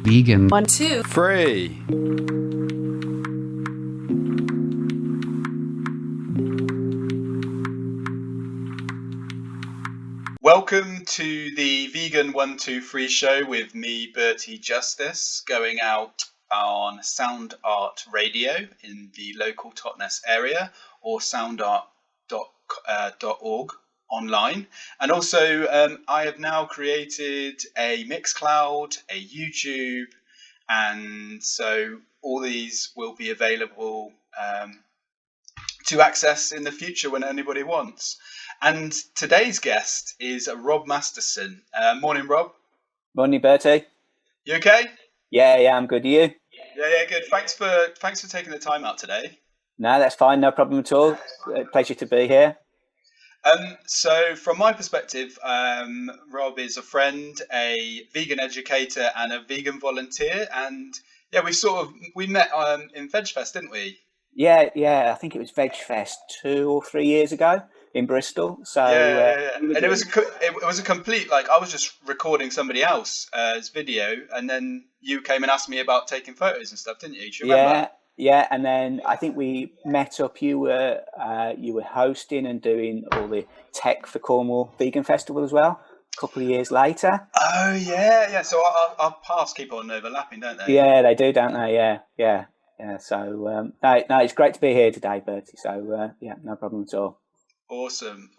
Vegan. 1, 2, 3. Welcome to the Vegan123 Show with me, Berty Justice, going out on Sound Art Radio in the local Totnes area, or soundart.org online. And also I have now created a Mixcloud, a YouTube, and so all these will be available to access in the future when anybody wants. And today's guest is Rob Masterson. Morning, Rob. Morning, Bertie. You okay? Yeah, I'm good. You? Yeah, good. Thanks for taking the time out today. No, that's fine. No problem at all. Pleasure to be here. So from my perspective, Rob is a friend, a vegan educator, and a vegan volunteer. And yeah, we met in VegFest, didn't we? Yeah. I think it was VegFest 2 or 3 years ago in Bristol. So yeah. And it was a complete, like, I was just recording somebody else's video, and then you came and asked me about taking photos and stuff, didn't you? Do you remember? Yeah, and then I think we met up. You were hosting and doing all the tech for Cornwall Vegan Festival as well. A couple of years later. Oh yeah. So our paths keep on overlapping, don't they? Yeah, they do, don't they? Yeah. So no, it's great to be here today, Bertie. So yeah, no problem at all. Awesome.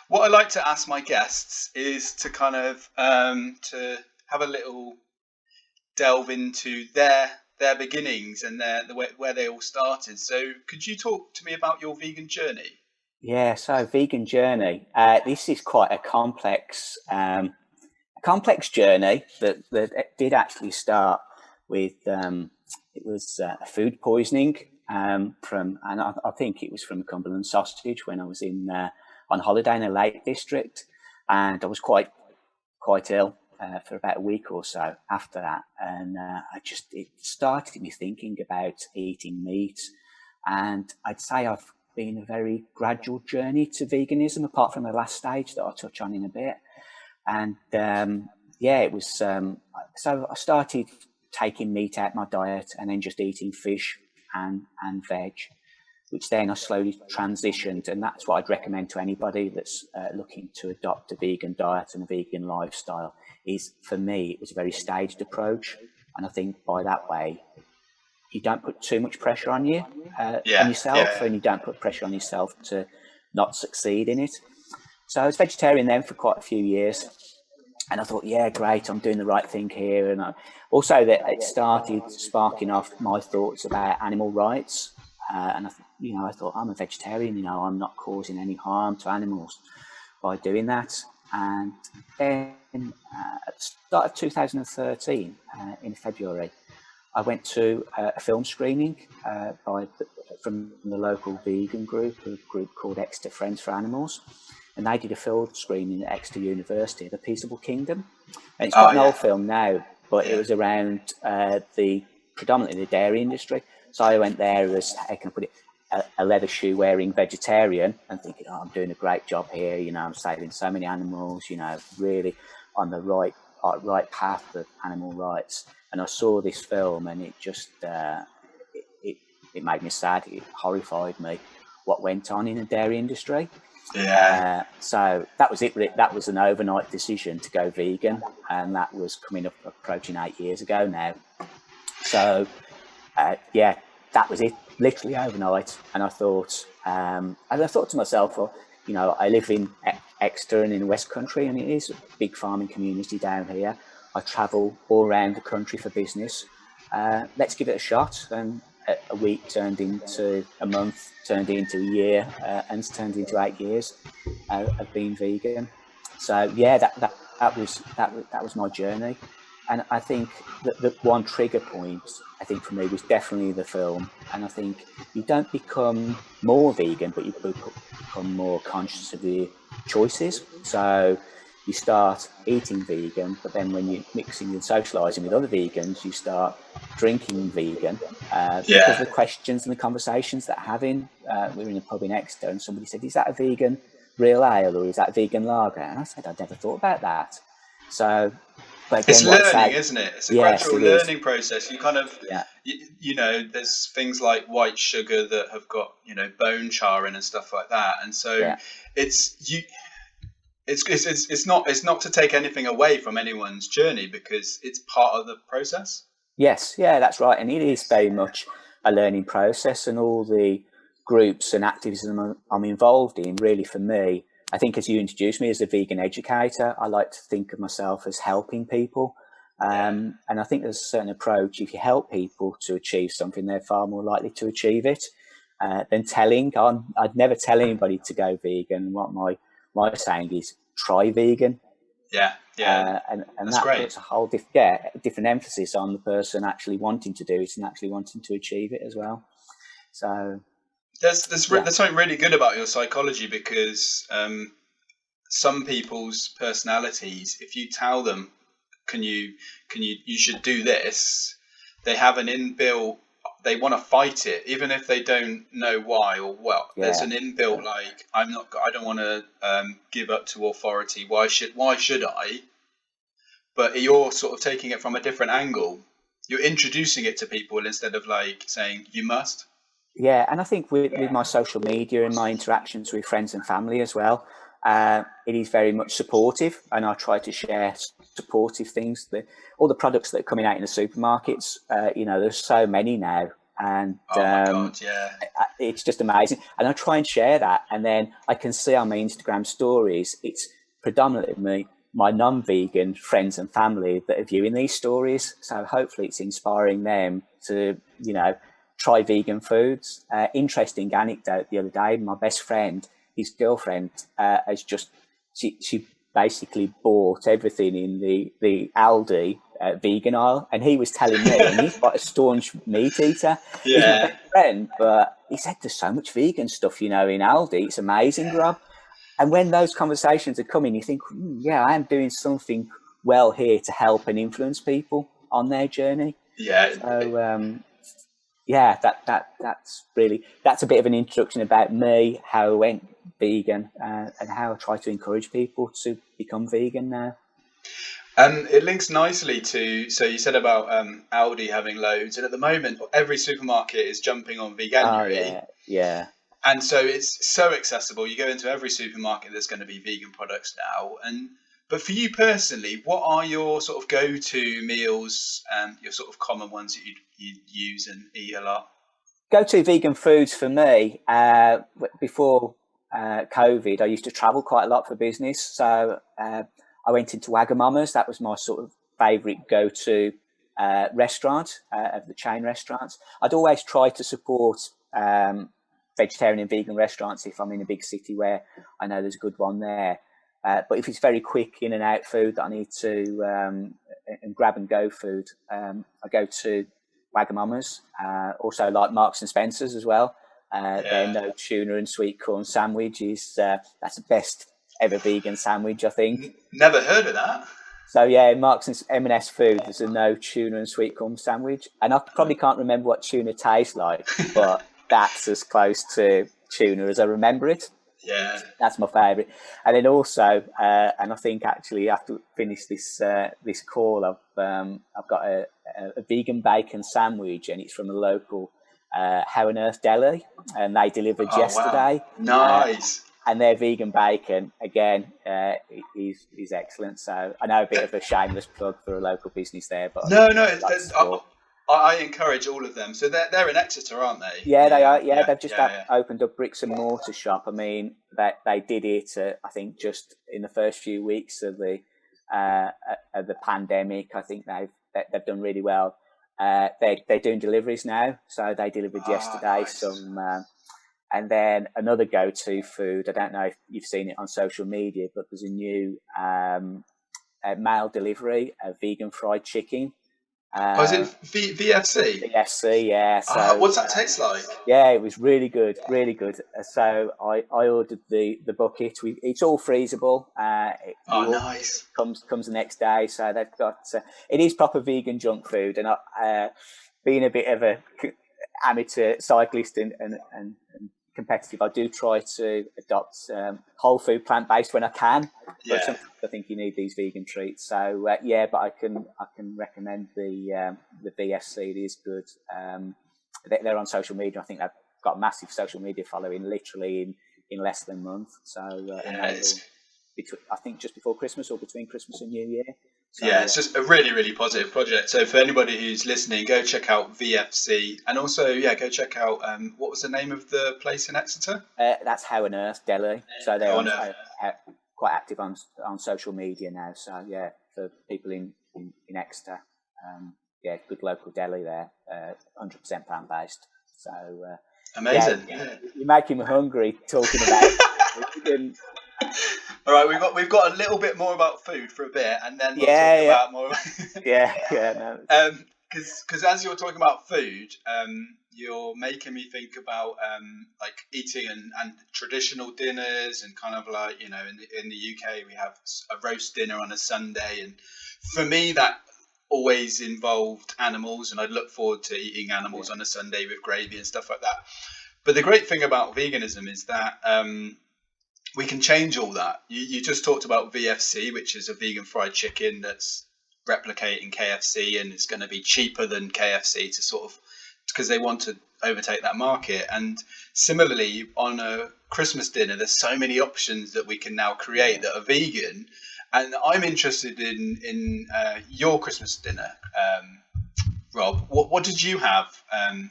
What I like to ask my guests is to kind of to have a little delve into their beginnings and where they all started. So could you talk to me about your vegan journey? Yeah, so vegan journey. This is quite a complex journey that did actually start with it was food poisoning and I think it was from Cumberland sausage when I was on holiday in the Lake District, and I was quite ill for about a week or so after that, and it started me thinking about eating meat, and I'd say I've been a very gradual journey to veganism, apart from the last stage that I'll touch on in a bit. And it was so I started taking meat out of my diet and then just eating fish and veg, which then I slowly transitioned, and that's what I'd recommend to anybody that's looking to adopt a vegan diet and a vegan lifestyle. Is, for me, it was a very staged approach, and I think by that way you don't put too much pressure on yourself, and you don't put pressure on yourself to not succeed in it. So I was vegetarian then for quite a few years, and I thought, yeah, great, I'm doing the right thing here. And also that it started sparking off my thoughts about animal rights, and I thought, I'm a vegetarian, I'm not causing any harm to animals by doing that. And then at the start of 2013, in February, I went to a film screening from the local vegan group, a group called Exeter Friends for Animals, and they did a film screening at Exeter University, The Peaceable Kingdom. And it's quite an old film now, but it was around predominantly the dairy industry. So I went there as, how can I put it, a leather shoe wearing vegetarian, and thinking, I'm doing a great job here. I'm saving so many animals. Really on the right path of animal rights. And I saw this film, and it just it made me sad. It horrified me what went on in the dairy industry. Yeah. So that was it. That was an overnight decision to go vegan, and that was approaching 8 years ago now. So that was it, literally overnight. And I thought, to myself, well, I live in Exeter and in the West Country, and it is a big farming community down here. I travel all around the country for business. Let's give it a shot. And a week turned into a month, turned into a year, and it's turned into 8 years of being vegan. So yeah, that was my journey. And I think that the one trigger point, I think for me, was definitely the film. And I think you don't become more vegan, but you become more conscious of your choices. So you start eating vegan, but then when you're mixing and socialising with other vegans, you start drinking vegan because of the questions and the conversations that having. We were in a pub in Exeter, and somebody said, "Is that a vegan real ale or is that vegan lager?" And I said, "I'd never thought about that." So But It's again, what I learning, say, isn't it? It's a yes, gradual it is. learning process. You kind of, Yeah, there's things like white sugar that have got, bone charring and stuff like that. And so yeah. it's you. It's not to take anything away from anyone's journey because it's part of the process. Yes, yeah, that's right. And it is very much a learning process, and all the groups and activism I'm involved in, really, for me, I think as you introduced me as a vegan educator, I like to think of myself as helping people. Yeah. And I think there's a certain approach. If you help people to achieve something, they're far more likely to achieve it than telling. I'd never tell anybody to go vegan. What my saying is, try vegan. Yeah, yeah, And that's that great. puts a whole different emphasis on the person actually wanting to do it and actually wanting to achieve it as well. So yeah, There's something really good about your psychology because some people's personalities, if you tell them, you should do this, they have an inbuilt, they want to fight it, even if they don't know why or well. There's yeah, an inbuilt like I don't want to give up to authority. Why should I? But you're sort of taking it from a different angle. You're introducing it to people instead of like saying you must. yeah. And I think with my social media and my interactions with friends and family as well, it is very much supportive, and I try to share supportive things. All the products that are coming out in the supermarkets, there's so many now, and Oh my God, yeah. it's just amazing. And I try and share that, and then I can see on my Instagram stories, it's predominantly my non-vegan friends and family that are viewing these stories. So hopefully it's inspiring them to, try vegan foods. Interesting anecdote the other day, my best friend, his girlfriend, she basically bought everything in the Aldi vegan aisle, and he was telling me, and he's quite a staunch meat eater. He's my Yeah. best friend, but he said there's so much vegan stuff, in Aldi. It's amazing, Rob. And when those conversations are coming, you think, yeah, I am doing something well here to help and influence people on their journey. Yeah. So yeah, that's a bit of an introduction about me, how I went vegan, and how I try to encourage people to become vegan now. And it links nicely to, so you said about Aldi having loads, and at the moment, every supermarket is jumping on Oh Veganuary. yeah, yeah. And so it's so accessible. You go into every supermarket, there's going to be vegan products now. But for you personally, what are your sort of go-to meals, your sort of common ones that you use and eat a lot? Go-to vegan foods for me. Before COVID, I used to travel quite a lot for business, so I went into Wagamama's. That was my sort of favourite go-to restaurant of the chain restaurants. I'd always try to support vegetarian and vegan restaurants if I'm in a big city where I know there's a good one there. But if it's very quick in and out food that I need to and grab and go food, I go to Wagamama's. Also like Marks and Spencer's as well. Their Yeah. no tuna and sweet corn sandwich is that's the best ever vegan sandwich, I think. Never heard of that. So yeah, Marks and M&S food, there's a no tuna and sweet corn sandwich, and I probably can't remember what tuna tastes like, but that's as close to tuna as I remember it. Yeah. That's my favourite. And then also, and I think actually after finish this call, I've got a vegan bacon sandwich, and it's from a local How on Earth deli, and they delivered Oh wow. yesterday. Nice. And their vegan bacon again is excellent. So I know a bit of a shameless plug for a local business there, but No, no. I'd like to support. I encourage all of them. So they're in Exeter, aren't they? Yeah, they are. Yeah, Yeah, they've just yeah, opened up bricks and mortar shop. I mean, they did it. I think just in the first few weeks of the pandemic. I think they've done really well. They're doing deliveries now, so they delivered yesterday nice. some. And then another go-to food. I don't know if you've seen it on social media, but there's a new mail delivery of vegan fried chicken. Is it VFC? VFC, yeah. So What's that taste like? yeah, it was really good, really good. So I ordered the bucket. It's all freezable. Nice. Comes the next day. So they've got it is proper vegan junk food. And being a bit of a amateur cyclist and competitive. I do try to adopt whole food, plant-based when I can. But sometimes I think you need these vegan treats. So but I can recommend the VFC. It is good. They're on social media. I think they've got a massive social media following, literally in less than a month. So I think just before Christmas or between Christmas and New Year. So, it's just a really, really positive project. So for anybody who's listening, go check out VFC, and also go check out what was the name of the place in Exeter? That's How on Earth Deli. So they're quite active on social media now. So for people in Exeter, good local deli there, 100% plant based. So amazing. You're making me hungry talking about it. All right, we've got a little bit more about food for a bit, and then we'll talk about more. Because as you're talking about food, you're making me think about like eating and traditional dinners, and kind of like, in the UK we have a roast dinner on a Sunday, and for me that always involved animals, and I'd look forward to eating animals on a Sunday with gravy and stuff like that. But the great thing about veganism is that we can change all that. You just talked about VFC, which is a vegan fried chicken that's replicating KFC, and it's going to be cheaper than KFC because they want to overtake that market. And similarly, on a Christmas dinner, there's so many options that we can now create that are vegan. And I'm interested in your Christmas dinner, Rob. What did you have? And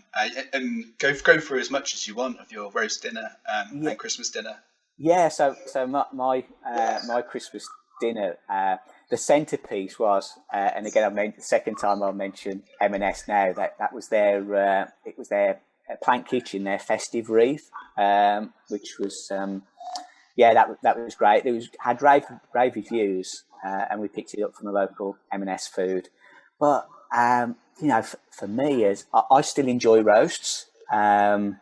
go through as much as you want of your roast dinner and Christmas dinner. Yeah, so my Christmas dinner, the centerpiece was, and again the second time I'll mention M&S now, that was their it was their plant kitchen, their festive wreath, which was that was great. It had rave reviews, and we picked it up from a local M&S food. But for me, I still enjoy roasts, and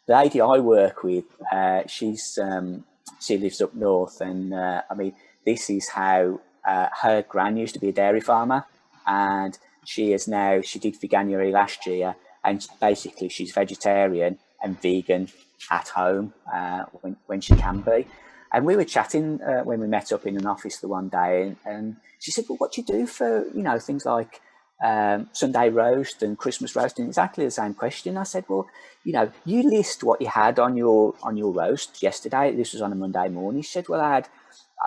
the lady I work with, she lives up north, and this is how her gran used to be a dairy farmer, and she did Veganuary last year, and basically she's vegetarian and vegan at home when she can be. And we were chatting when we met up in an office the one day, and she said, "Well, what do you do for things like Sunday roast and Christmas roast?" And exactly the same question. I said, "Well, you list what you had on your roast yesterday. This was on a Monday morning." She said, "Well, I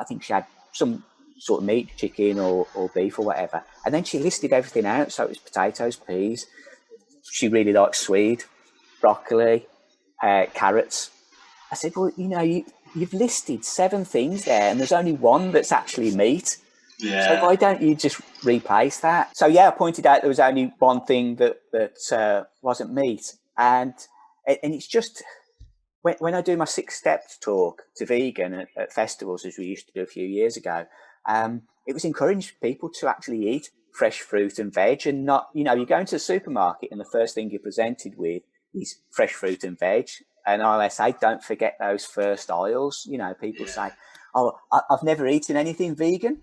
think she had some sort of meat, chicken or beef or whatever." And then she listed everything out. So it was potatoes, peas. She really likes swede, broccoli, carrots. I said, "Well, you've listed 7 things there, and there's only one that's actually meat. Yeah. So why don't you just replace that?" So I pointed out there was only one thing that wasn't meat, and it's just when I do my 6 steps talk to vegan at festivals, as we used to do a few years ago, it was encouraging people to actually eat fresh fruit and veg, and not you go into the supermarket and the first thing you're presented with is fresh fruit and veg. And I say, don't forget those first aisles. People say, "Oh, I've never eaten anything vegan."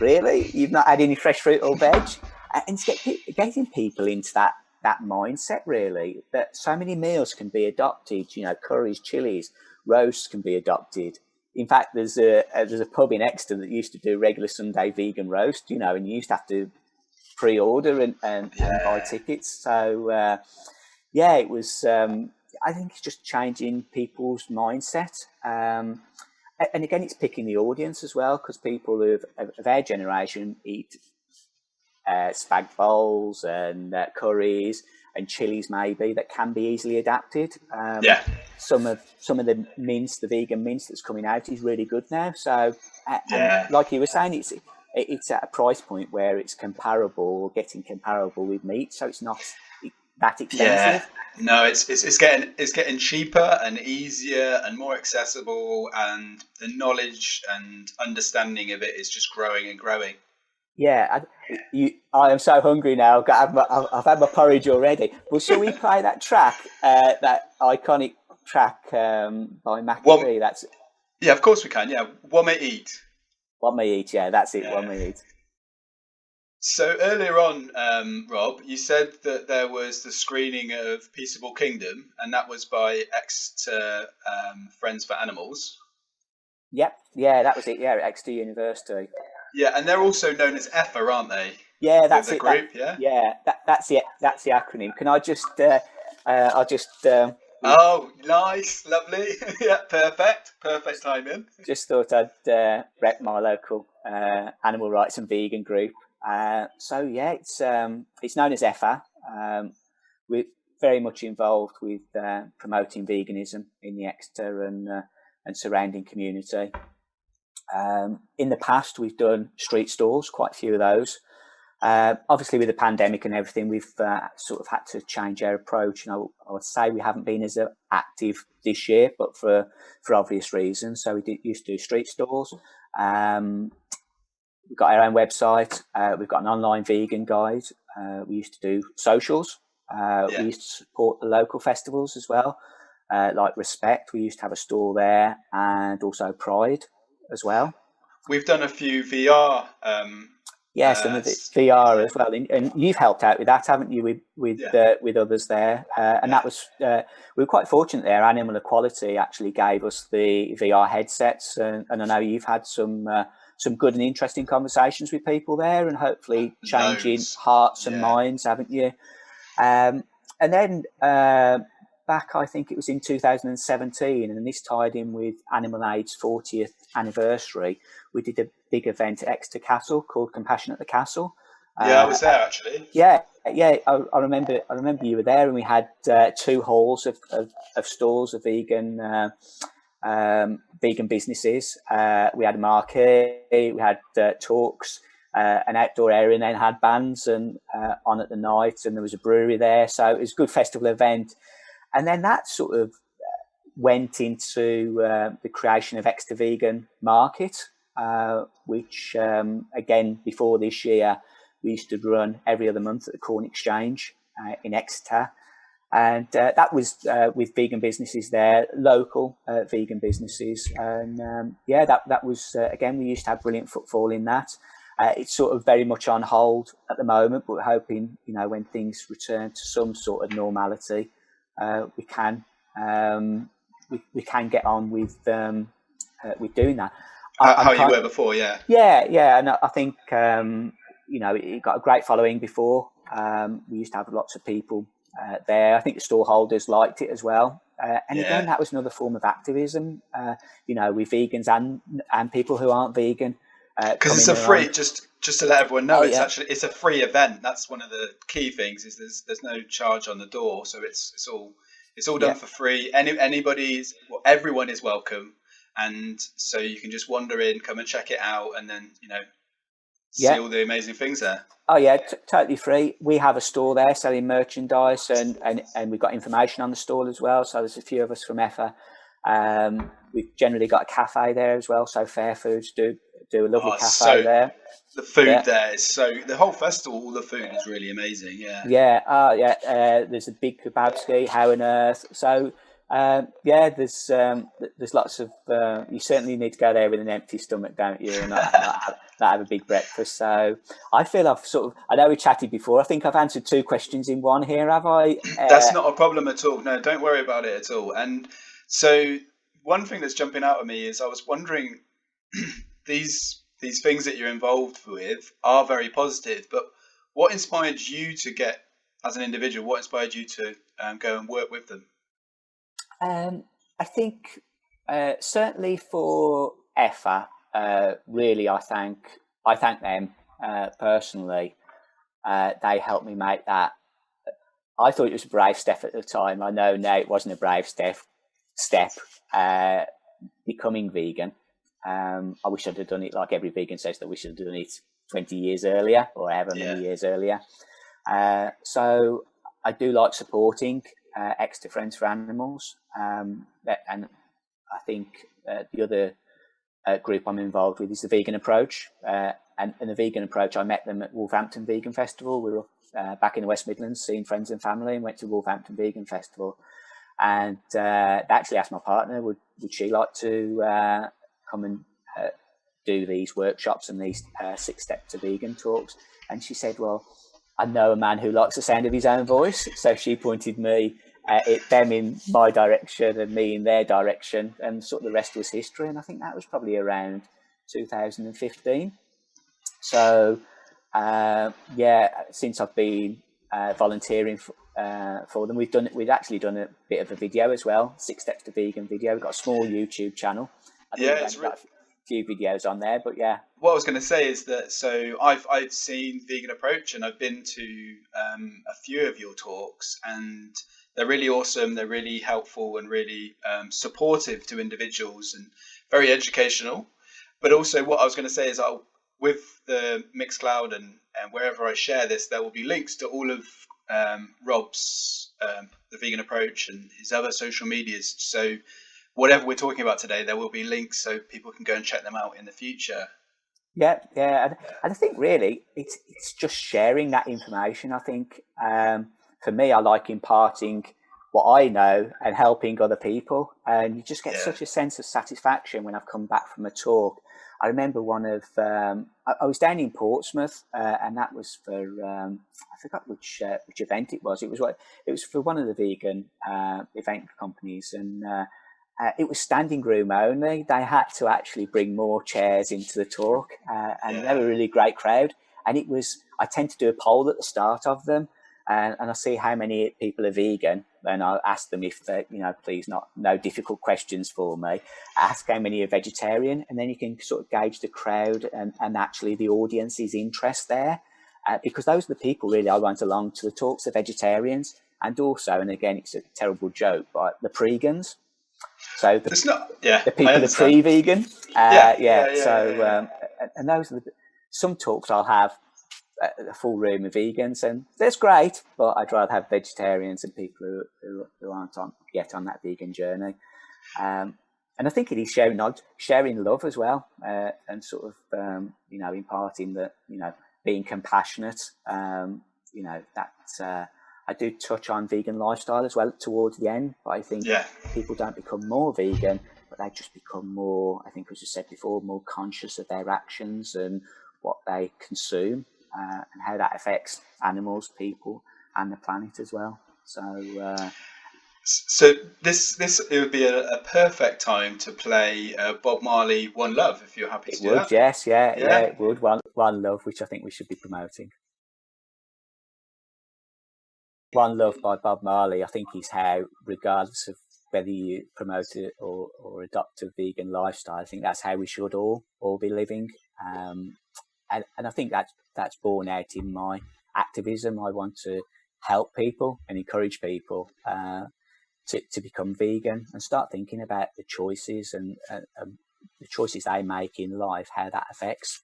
Really? You've not had any fresh fruit or veg? And it's getting people into that mindset, really, that so many meals can be adopted. Curries, chilies, roasts can be adopted. In fact, there's a pub in Exeter that used to do regular Sunday vegan roast, and you used to have to pre-order and buy tickets. So, it was... I think it's just changing people's mindset. And again, it's picking the audience as well, because people of our generation eat spag bowls and curries and chilies, maybe, that can be easily adapted. Some of the mince, the vegan mince that's coming out, is really good now. So, and like you were saying, it's at a price point where it's comparable, or getting comparable with meat. So it's not that expensive. Yeah. No, it's getting cheaper and easier and more accessible, and the knowledge and understanding of it is just growing and growing. Yeah, I am so hungry now. I've had my porridge already. Well, shall we play that track, that iconic track by Maccabee? Yeah, of course we can. Yeah, One May Eat. One May Eat. Yeah, that's it. Yeah. One May Eat. So earlier on, Rob, you said that there was the screening of Peaceable Kingdom, and that was by Exeter Friends for Animals. Yep, yeah, that was it. Yeah, at Exeter University. Yeah, and they're also known as EFA, aren't they? Yeah, that's The it. That group, yeah. yeah, that's the acronym. Can I just I'll just Oh, nice, lovely. Yeah, perfect timing. just thought I'd rep my local animal rights and vegan group. So yeah, it's known as EFA. We're very much involved with promoting veganism in the Exeter and surrounding community. In the past, we've done street stalls, quite a few of those. Obviously, with the pandemic and everything, we've sort of had to change our approach. I would say we haven't been as active this year, but for obvious reasons. So used to do street stalls. We've got our own website. We've got an online vegan guide. We used to do socials. We used to support the local festivals as well, like Respect. We used to have a stall there, and also Pride as well. We've done a few VR. Yes, and the VR as well, and you've helped out with that, haven't you? With others there, and that was we were quite fortunate there. Animal Equality actually gave us the VR headsets, and I know you've had some good and interesting conversations with people there, and hopefully changing hearts and minds, haven't you? And then back, I think it was in 2017, and this tied in with Animal Aid's 40th anniversary. We did a big event at Exeter Castle called Compassion at the Castle. Yeah, I was there actually. Yeah. I remember you were there, and we had 2 halls of stores of vegan businesses. We had a marquee, we had talks, an outdoor area, and then had bands and on at the night, and there was a brewery there. So it was a good festival event. And then that sort of went into the creation of Exeter Vegan Market, which, again, before this year, we used to run every other month at the Corn Exchange in Exeter. And that was with vegan businesses there, local vegan businesses. And that was, again, we used to have brilliant footfall in that. It's sort of very much on hold at the moment, but we're hoping, when things return to some sort of normality, we can get on with doing that. How you were before, yeah. Yeah, and I think it got a great following before. We used to have lots of people there. I think the store holders liked it as well. Again, that was another form of activism. With vegans and people who aren't vegan. Because it's a free, just to let everyone know, it's a free event. That's one of the key things. Is there's no charge on the door, so it's all done for free. Everyone is welcome, and so you can just wander in, come and check it out, and then see all the amazing things there. Oh yeah, totally free. We have a store there selling merchandise, and we've got information on the store as well. So there's a few of us from EFA. We've generally got a cafe there as well. So Fair Foods do a lovely cafe there. The food there is the whole festival, all the food is really amazing. There's a big kebabski, How on Earth. So there's lots of. You certainly need to go there with an empty stomach, don't you? And not have a big breakfast. So I feel I know we chatted before. I think I've answered 2 questions in one here, have I? That's not a problem at all. No, don't worry about it at all. And so one thing that's jumping out at me is I was wondering, these things that you're involved with are very positive, but what inspired you to get, as an individual, what inspired you to go and work with them? I think certainly for EFA, really, I thank them personally. They helped me make that. I thought it was a brave step at the time. I know now it wasn't a brave step. Becoming vegan. I wish I'd have done it like every vegan says that we should have done it 20 years earlier or however many years earlier. So I do like supporting Exeter Friends for Animals, and I think the other group I'm involved with is the Vegan Approach, and the Vegan Approach, I met them at Wolverhampton Vegan Festival. We were back in the West Midlands seeing friends and family, and went to Wolverhampton Vegan Festival, and they actually asked my partner would she like to come and do these workshops and these 6 Steps to Vegan talks. And she said, well, I know a man who likes the sound of his own voice. So she pointed them in my direction and me in their direction, and sort of the rest was history. And I think that was probably around 2015. So since I've been volunteering for them, we've actually done a bit of a video as well, 6 Steps to Vegan video. We've got a small YouTube channel. It's got a few videos on there, but yeah. What I was going to say is that, so I've seen Vegan Approach, and I've been to a few of your talks, and they're really awesome. They're really helpful and really supportive to individuals and very educational. But also what I was going to say is with the Mixcloud and wherever I share this, there will be links to all of Rob's the Vegan Approach and his other social medias. So whatever we're talking about today, there will be links so people can go and check them out in the future. Yeah. And I think really it's just sharing that information. I think for me, I like imparting what I know and helping other people. And you just get such a sense of satisfaction when I've come back from a talk. I remember I was down in Portsmouth, and that was for I forgot which event it was. It was for one of the vegan event companies, and it was standing room only. They had to actually bring more chairs into the talk, and they were a really great crowd. And I tend to do a poll at the start of them, and I see how many people are vegan. Then I'll ask them if they, please no difficult questions for me. Ask how many are vegetarian, and then you can sort of gauge the crowd and actually the audience's interest there, because those are the people really I want along to the talks, the vegetarians, and also, and again, it's a terrible joke, but the pregans. So the people are pre-vegan. And those are some talks I'll have a full room of vegans, and that's great, but I'd rather have vegetarians and people who aren't yet on that vegan journey. And I think it is sharing love as well, and sort of imparting that, being compassionate. I do touch on vegan lifestyle as well towards the end, but I think people don't become more vegan, but they just become more, I think as you said before, more conscious of their actions and what they consume, and how that affects animals, people, and the planet as well. So this it would be a perfect time to play Bob Marley "One Love" if you're happy to do that. Yes, it would. One Love, which I think we should be promoting. One Love by Bob Marley, I think, is how, regardless of whether you promote it or adopt a vegan lifestyle, I think that's how we should all be living. And I think that's born out in my activism. I want to help people and encourage people to become vegan and start thinking about the choices and the choices they make in life, how that affects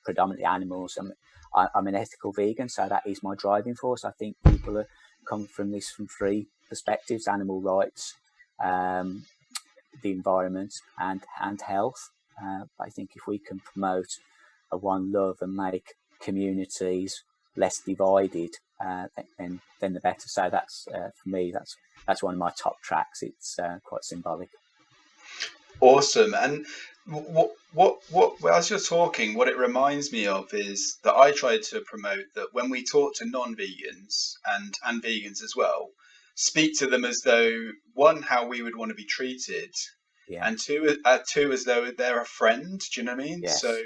predominantly animals. I'm an ethical vegan, so that is my driving force. I think people come from three perspectives: animal rights, the environment, and health. But I think if we can promote a one love and make communities less divided, then the better. So that's for me, that's one of my top tracks. It's quite symbolic. Awesome. And what as you're talking, what it reminds me of is that I try to promote that when we talk to non-vegans and vegans as well, speak to them as though, one, how we would want to be treated, and two, as though they're a friend. Do you know what I mean? Yes. So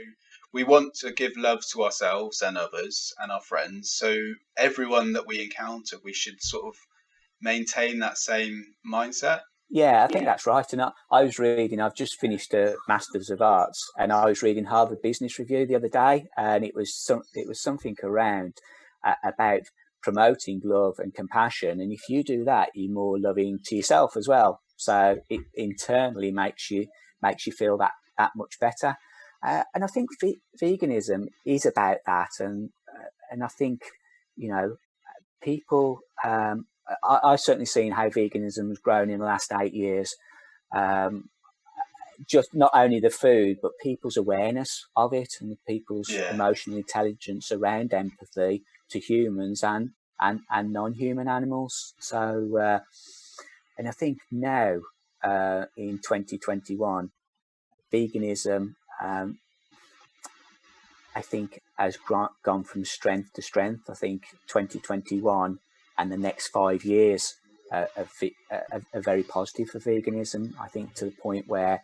we want to give love to ourselves and others and our friends. So everyone that we encounter, we should sort of maintain that same mindset. Yeah, I think that's right. And I was reading, I've just finished a Masters of Arts, and I was reading Harvard Business Review the other day, and it was something around about promoting love and compassion. And if you do that, you're more loving to yourself as well. So it internally makes you feel that much better. And I think veganism is about that. And I think, people... I've certainly seen how veganism has grown in the last 8 years. Just not only the food, but people's awareness of it and people's emotional intelligence around empathy to humans and non-human animals. So, and I think now in 2021, veganism I think has gone from strength to strength. I think 2021 and the next 5 years are very positive for veganism. I think to the point where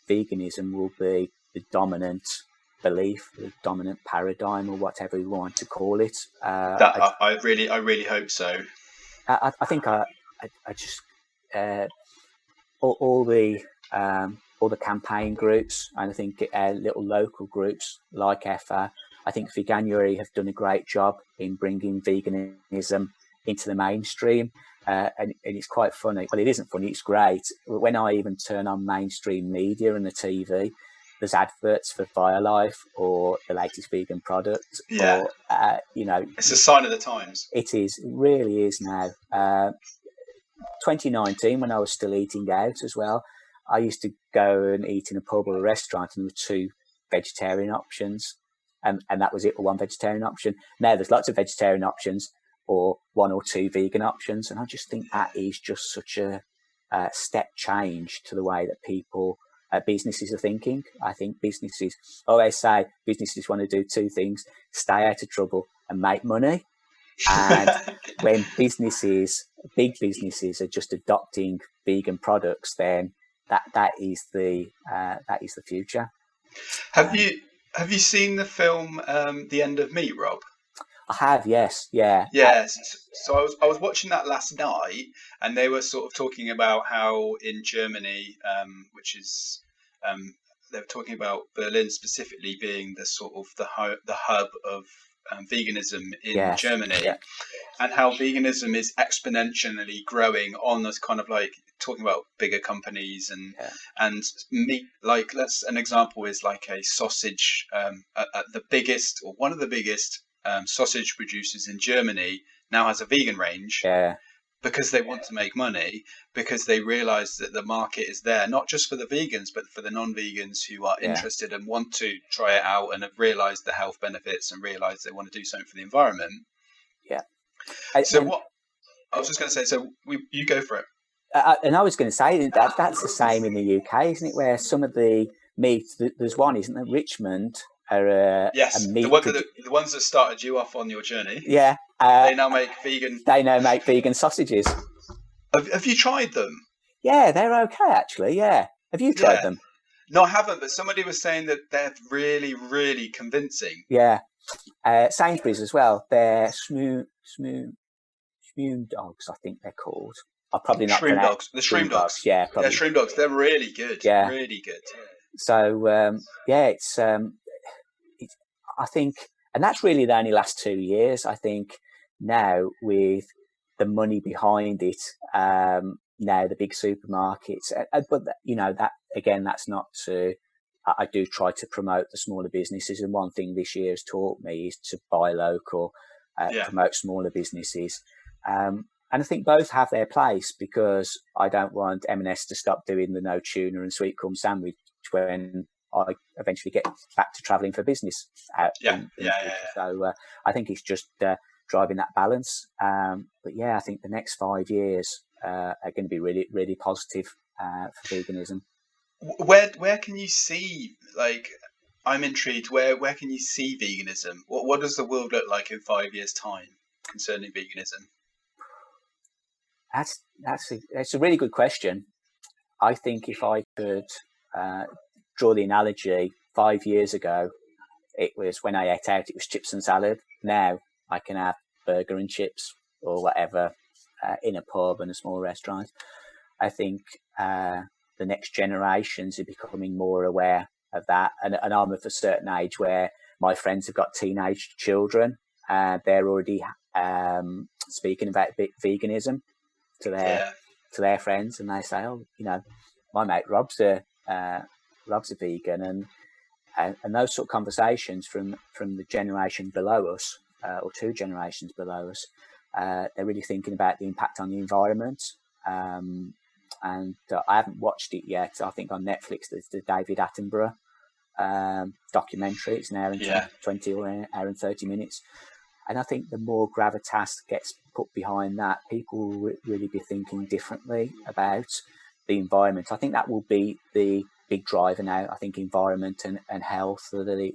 veganism will be the dominant belief, the dominant paradigm, or whatever you want to call it. I really hope so. I think I just all the campaign groups, and I think little local groups like EFA, I think Veganuary have done a great job in bringing veganism into the mainstream. And it's quite funny. Well, it isn't funny, it's great. When I even turn on mainstream media and the TV, there's adverts for BioLife or the latest vegan product. Yeah. Or, it's a sign of the times. It is. It really is now. 2019, when I was still eating out as well, I used to go and eat in a pub or a restaurant and there were 2 vegetarian options. And that was it, or 1 vegetarian option. Now there's lots of vegetarian options or 1 or 2 vegan options. And I just think that is just such a step change to the way that people, businesses are thinking. I think businesses, always say businesses want to do 2 things: stay out of trouble and make money. And when big businesses are just adopting vegan products, then that is the future. Have you seen the film The End of Me, Rob? I have, yes, yeah. Yes. So I was watching that last night, and they were sort of talking about how in Germany, which is they were talking about Berlin specifically being the sort of the hub of veganism in Germany, and how veganism is exponentially growing on this kind of like talking about bigger companies and meat. Like, an example is like a sausage, the biggest or one of the biggest sausage producers in Germany now has a vegan range. Because they want to make money, because they realize that the market is there, not just for the vegans, but for the non-vegans who are interested and want to try it out and have realized the health benefits and realize they want to do something for the environment. Yeah. What I was just going to say, you go for it. And I was going to say that's the same in the UK, isn't it? Where some of the meat, there's one, isn't there? Richmond are yes, a meat the ones that started you off on your journey. Yeah. They now make vegan. They now make vegan sausages. Have you tried them? Yeah, they're okay actually. Yeah. Have you tried them? No, I haven't. But somebody was saying that they're really, really convincing. Yeah. Sainsbury's as well. They're Shmoon dogs, I think they're called. I'll probably not Shroom dogs. The Shroom dogs. Yeah, probably. Yeah, Shroom dogs. They're really good. Yeah. Really good. So it's I think, and that's really the only last 2 years. I think now with the money behind it, now the big supermarkets, but that again, that's not to. I do try to promote the smaller businesses, and one thing this year has taught me is to buy local, promote smaller businesses. And I think both have their place, because I don't want M&S to stop doing the no tuna and sweet corn sandwich when I eventually get back to travelling for business. So I think it's just driving that balance. But yeah, I think the next 5 years are going to be really, really positive for veganism. Where can you see, like, I'm intrigued, where can you see veganism? What does the world look like in 5 years' time concerning veganism? That's a really good question. I think if I could draw the analogy, 5 years ago, it was when I ate out, it was chips and salad. Now I can have burger and chips or whatever in a pub and a small restaurant. I think the next generations are becoming more aware of that. And I'm of a certain age where my friends have got teenage children. They're already speaking about veganism to their friends, and they say, "Oh, my mate Rob's a vegan," and those sort of conversations from the generation below us, or 2 generations below us, they're really thinking about the impact on the environment. And I haven't watched it yet. I think on Netflix there's the David Attenborough documentary. It's an hour and 20 or an hour and 30 minutes. And I think the more gravitas gets put behind that, people will really be thinking differently about the environment. I think that will be the big driver now. I think environment and health are the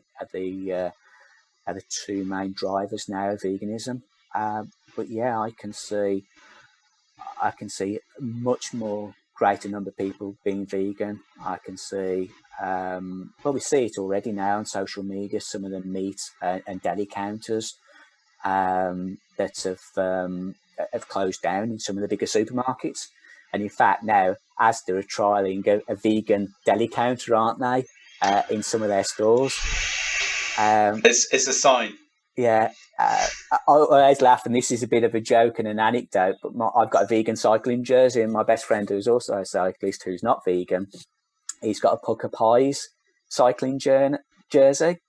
are the two main drivers now of veganism. But yeah, I can see much more greater number of people being vegan. I can see, we see it already now on social media. Some of the meat and deli counters that have closed down in some of the bigger supermarkets. And in fact, now Asda are trialing a vegan deli counter, aren't they, in some of their stores? It's a sign. Yeah. I always laugh, and this is a bit of a joke and an anecdote, but I've got a vegan cycling jersey, and my best friend, who's also a cyclist who's not vegan, he's got a Pucker Pies cycling jersey.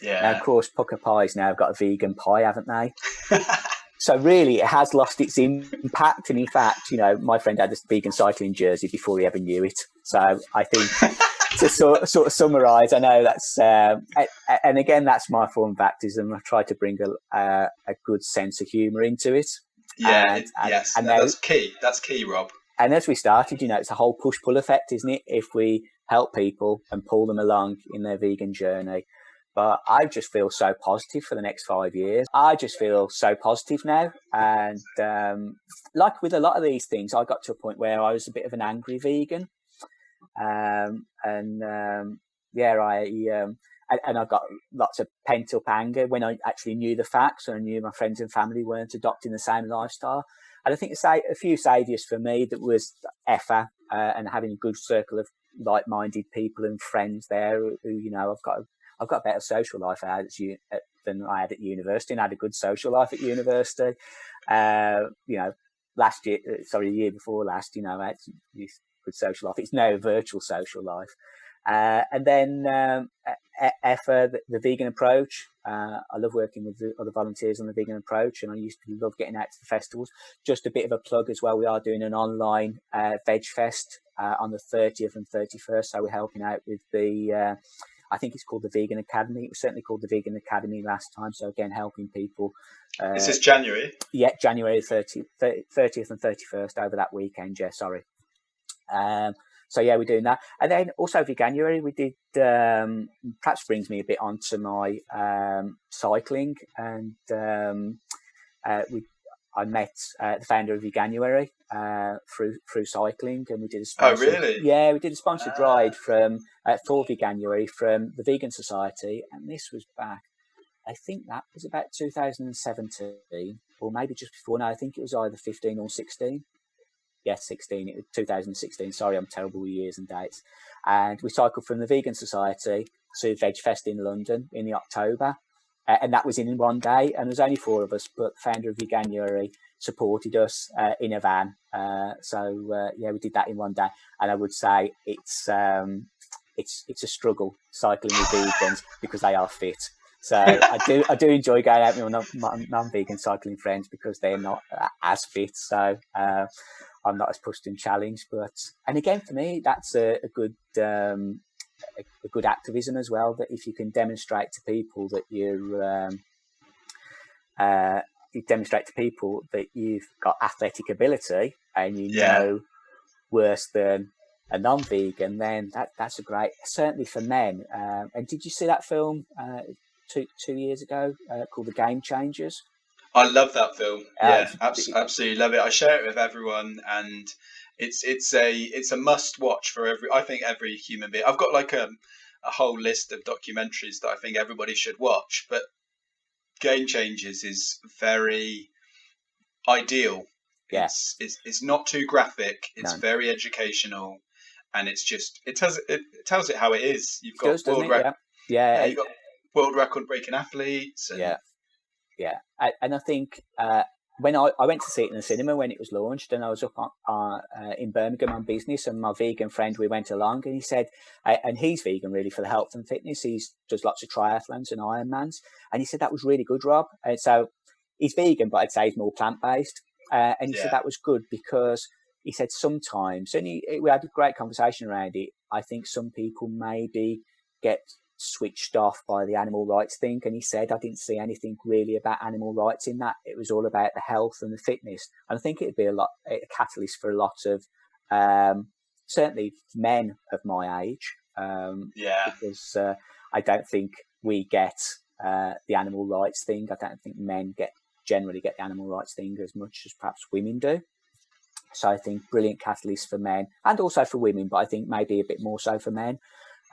Yeah. Now, of course, Pucker Pies now have got a vegan pie, haven't they? So really, it has lost its impact. And in fact, my friend had this vegan cycling jersey before he ever knew it. So I think to sort of summarise, I know that's, and again, that's my form of activism. I try to bring a good sense of humour into it. Yeah, yes, that's key. That's key, Rob. And as we started, it's a whole push-pull effect, isn't it? If we help people and pull them along in their vegan journey. But I just feel so positive for the next 5 years. I just feel so positive now. And like with a lot of these things, I got to a point where I was a bit of an angry vegan. And I got lots of pent-up anger when I actually knew the facts, and I knew my friends and family weren't adopting the same lifestyle. And I think a few saviours for me that was EFA and having a good circle of like-minded people and friends there who I've got a better social life than I had at university, and I had a good social life at university. The year before last, I had this good social life. It's now a virtual social life. And then EFA, the vegan approach. I love working with the other volunteers on the vegan approach, and I used to love getting out to the festivals. Just a bit of a plug as well. We are doing an online veg fest on the 30th and 31st. So we're helping out with the... I think it's called the Vegan Academy. It was certainly called the Vegan Academy last time. So again, helping people. This is January? Yeah, January 30th and 31st over that weekend. Yeah, sorry. So yeah, we're doing that. And then also Veganuary, we did, perhaps brings me a bit onto my cycling. And I met the founder of Veganuary through cycling, and we did a sponsored, Oh, really? Yeah, we did a sponsored ride for Veganuary from the Vegan Society, and this was back, I think that was about 2017, or maybe just before. No, I think it was either 15 or 16. Yeah, 16. It was 2016. Sorry, I'm terrible with years and dates. And we cycled from the Vegan Society to Veg Fest in London in the October. And that was in one day, and there's only 4 of us, but the founder of Veganuary supported us in a van. We did that in one day. And I would say it's a struggle cycling with vegans because they are fit. So I do enjoy going out with my non-vegan cycling friends because they're not as fit. So I'm not as pushed and challenged. And again, for me, that's a good activism as well, that if you can demonstrate to people that you demonstrate to people that you've got athletic ability and know worse than a non-vegan, then that's a great, certainly for men. And did you see that film 2 years ago called The Game Changers? I love that film. Absolutely love it. I share it with everyone, and it's a must watch for every human being. I've got like a whole list of documentaries that I think everybody should watch, but Game Changers is very ideal. Yeah. It's not too graphic. It's very educational, and it tells it how it is. You've got you've got world record breaking athletes. And and I think when I went to see it in the cinema when it was launched, and I was up in Birmingham on business, and my vegan friend, we went along, and he said, and he's vegan really for the health and fitness. He does lots of triathlons and Ironmans, and he said that was really good, Rob. And so he's vegan, but I'd say he's more plant-based. And he said that was good because he said sometimes, and we had a great conversation around it, I think some people maybe get switched off by the animal rights thing, and he said I didn't see anything really about animal rights in that. It was all about the health and the fitness, and I think it'd be a catalyst for a lot of certainly men of my age, because I don't think we get the animal rights thing. I don't think men generally get the animal rights thing as much as perhaps women do. So I think brilliant catalyst for men and also for women, but I think maybe a bit more so for men.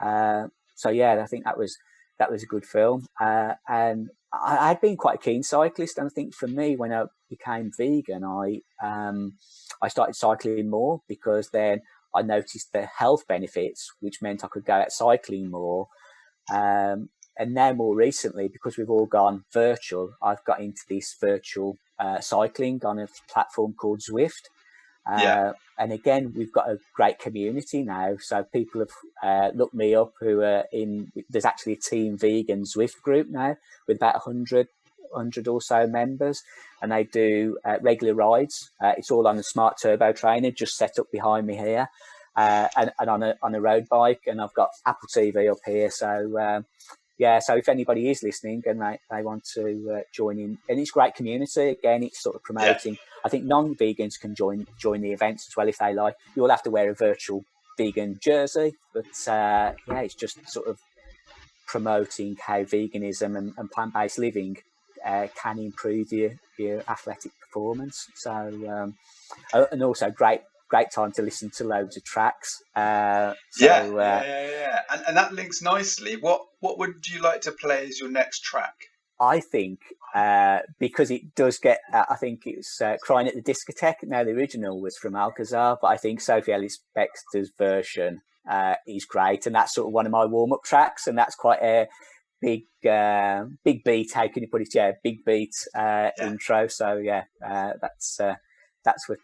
So yeah, I think that was a good film. And I'd been quite a keen cyclist, and I think for me, when I became vegan, I started cycling more because then I noticed the health benefits, which meant I could go out cycling more. And now more recently, because we've all gone virtual, I've got into this virtual cycling on a platform called Zwift. And again, we've got a great community now. So people have looked me up who are there's actually a Team Vegan Zwift group now with about 100 or so members. And they do regular rides. It's all on a smart turbo trainer just set up behind me here. And on a road bike. And I've got Apple TV up here. So, so if anybody is listening and they want to join in, and it's a great community. Again, it's sort of promoting. Yeah. I think non-vegans can join the events as well if they like. You all have to wear a virtual vegan jersey, but it's just sort of promoting how veganism and plant-based living can improve your athletic performance. So and also great time to listen to loads of tracks. And that links nicely. What would you like to play as your next track? I think because it does get, I think it's Crying at the Discotheque. Now the original was from Alcazar, but I think Sophie Ellis Bextor's version is great, and that's sort of one of my warm-up tracks, and that's quite a big beat. How can you put it? Yeah, big beat intro. So that's what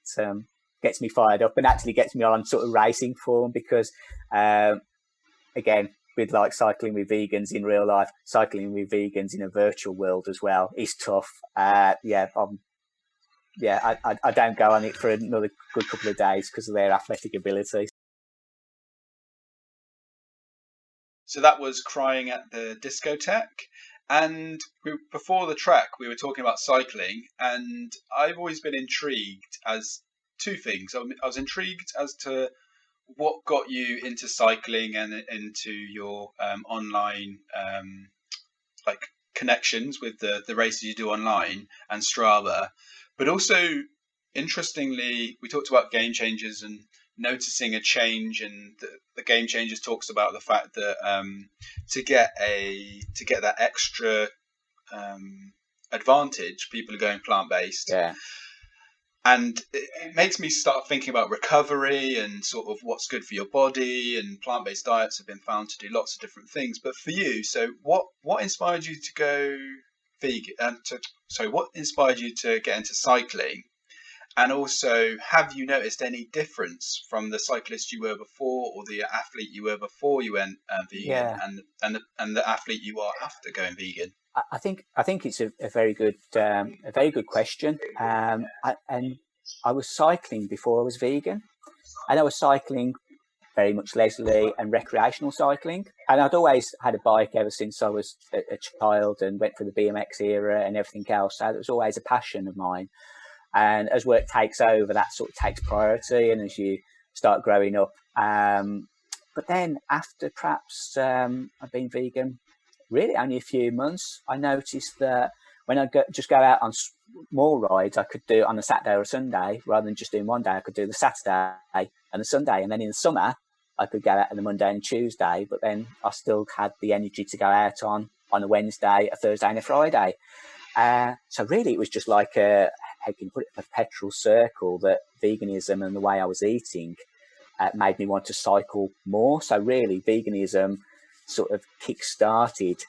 gets me fired up and actually gets me on sort of racing form because again, with like cycling with vegans in real life, cycling with vegans in a virtual world as well is tough. I don't go on it for another good couple of days because of their athletic ability. So that was Crying at the Discotheque. And before the track, we were talking about cycling, and I've always been intrigued as two things. I was intrigued as to what got you into cycling and into your online connections with the races you do online and Strava, but also interestingly, we talked about game changers and noticing a change, and the game changers talks about the fact that to get that extra advantage, people are going plant-based. Yeah. And it makes me start thinking about recovery and sort of what's good for your body, and plant-based diets have been found to do lots of different things. But for you, so what inspired you to go vegan? What inspired you to get into cycling? And also, have you noticed any difference from the cyclist you were before, or the athlete you were before you went vegan, and the athlete you are after going vegan? I think it's a very good question. And I was cycling before I was vegan, and I was cycling very much leisurely and recreational cycling. And I'd always had a bike ever since I was a child and went through the BMX era and everything else. So it was always a passion of mine. And as work takes over, that sort of takes priority, and as you start growing up. But then after perhaps I've been vegan really only a few months, I noticed that when I just go out on more rides, I could do it on a Saturday or a Sunday rather than just doing one day. I could do the Saturday and the Sunday, and then in the summer I could go out on the Monday and Tuesday, but then I still had the energy to go out on a Wednesday, a Thursday and a Friday. So really it was just like a perpetual circle that veganism and the way I was eating made me want to cycle more. So really veganism sort of kick-started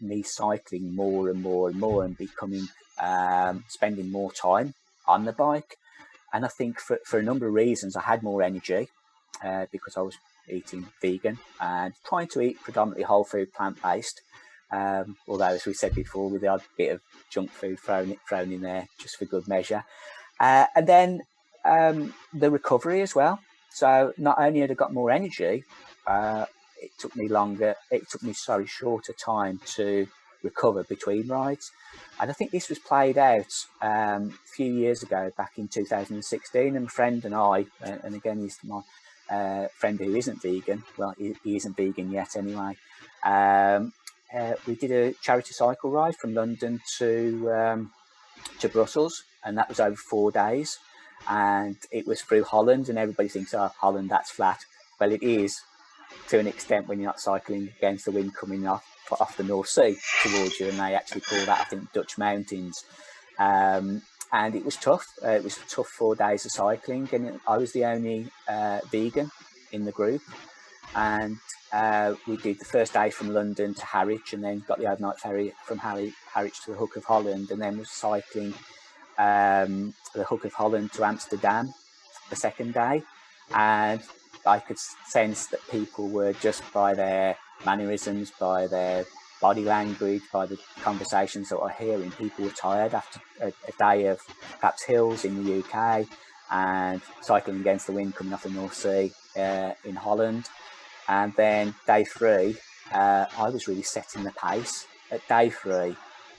me cycling more and more and more, and becoming spending more time on the bike. And I think for a number of reasons, I had more energy because I was eating vegan and trying to eat predominantly whole food, plant-based. Although, as we said before, with the odd bit of junk food thrown in there just for good measure. And then the recovery as well. So not only had I got more energy, it took me shorter time to recover between rides. And I think this was played out a few years ago, back in 2016, and a friend and I, and again, he's my friend who isn't vegan. Well, he isn't vegan yet anyway. we did a charity cycle ride from London to Brussels, and that was over 4 days, and it was through Holland, and everybody thinks, oh, Holland, that's flat. Well, it is to an extent when you're not cycling against the wind coming off the North Sea towards you, and they actually call that, I think, Dutch mountains. And it was tough. It was a tough 4 days of cycling, and I was the only vegan in the group. And we did the first day from London to Harwich, and then got the overnight ferry from Harwich to the Hook of Holland, and then was cycling the Hook of Holland to Amsterdam the second day. And I could sense that people were, just by their mannerisms, by their body language, by the conversations that I hearing, people were tired after a day of perhaps hills in the UK and cycling against the wind coming off the North Sea in Holland. And then day 3, I was really setting the pace at day 3.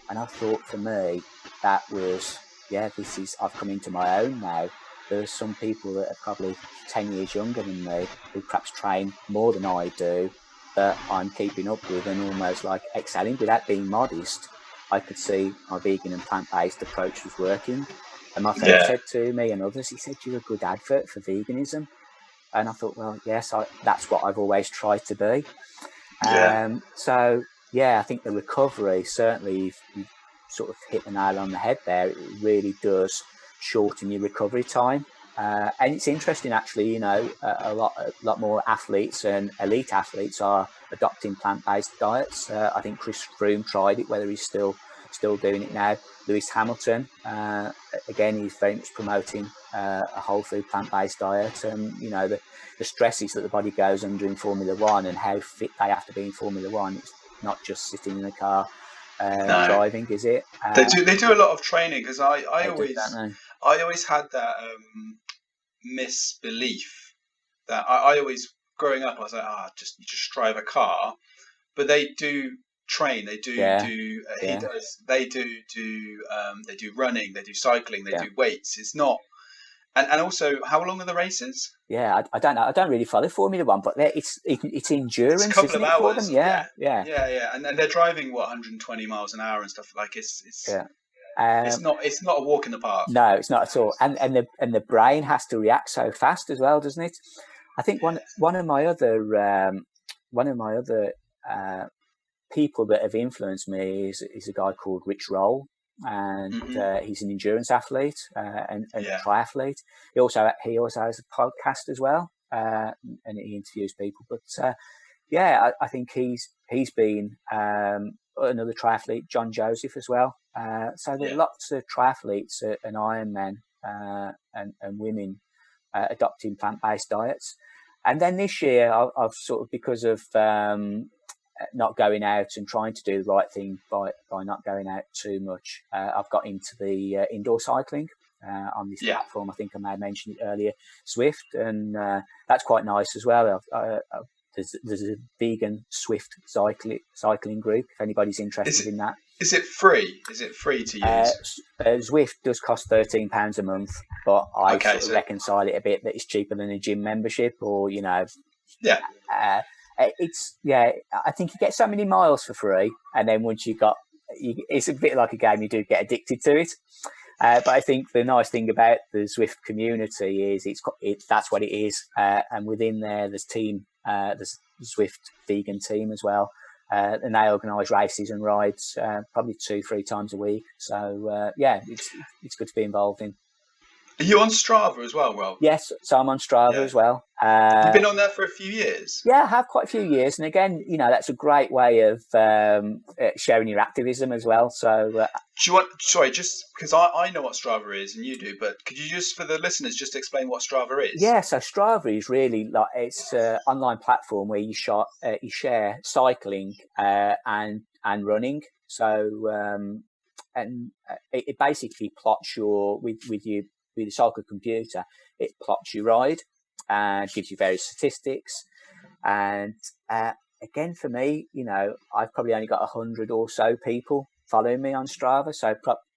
And I thought, for me, that was, I've come into my own now. There's some people that are probably 10 years younger than me who perhaps train more than I do, that I'm keeping up with and almost like excelling. Without being modest, I could see my vegan and plant-based approach was working. And my friend said to me and others, he said, you're a good advert for veganism. And I thought, well, yes, that's what I've always tried to be. So, I think the recovery, certainly, you sort of hit the nail on the head there. It really does shorten your recovery time. And it's interesting, actually, a lot more athletes and elite athletes are adopting plant-based diets. I think Chris Froome tried it, whether he's still doing it now. Lewis Hamilton, again, he's very much promoting a whole food plant-based diet. And, the stresses that the body goes under in Formula One and how fit they have to be in Formula One. It's not just sitting in a car driving, is it? They do a lot of training, because I always had that misbelief that I always, growing up, I was like, you just drive a car, but they do train. They do they do running, they do cycling, they do weights. It's not, and also, how long are the races? I don't know. I don't really follow Formula One, but it's endurance. It's a couple of hours. For them? Yeah. And they're driving 120 miles an hour and stuff. Like it's not a walk in the park. No, it's not at all. And the brain has to react so fast as well, doesn't it? I think one of my other people that have influenced me is a guy called Rich Roll, and he's an endurance athlete and a triathlete. He also has a podcast as well, and he interviews people. But I think he's been another triathlete, John Joseph, as well. So there are lots of triathletes and Ironmen and women adopting plant-based diets. And then this year, I've sort of, because of not going out and trying to do the right thing by not going out too much, I've got into the indoor cycling on this platform. I think I may have mentioned it earlier, Swift, and that's quite nice as well. There's a vegan Swift cycling group, if anybody's interested in that. Is it free? Is it free to use? Zwift does cost £13 a month, but I reconcile it a bit that it's cheaper than a gym membership, or it's I think you get so many miles for free, and then once it's a bit like a game, you do get addicted to it. But I think the nice thing about the Zwift community is that's what it is, and within there's there's the Zwift vegan team as well. And they organise races and rides probably 2-3 times a week. So it's good to be involved in. Are you on Strava as well, Rob? Yes, so I'm on Strava as well. You've been on there for a few years? Yeah, I have, quite a few years. And again, that's a great way of sharing your activism as well. So, do you want? Sorry, just because I know what Strava is and you do, but could you just, for the listeners, just explain what Strava is? Yeah, so Strava is really it's an online platform where you share cycling and running. So, it basically plots with the cycle computer, it plots your ride and gives you various statistics. And again, for me, I've probably only got 100 or so people following me on Strava, so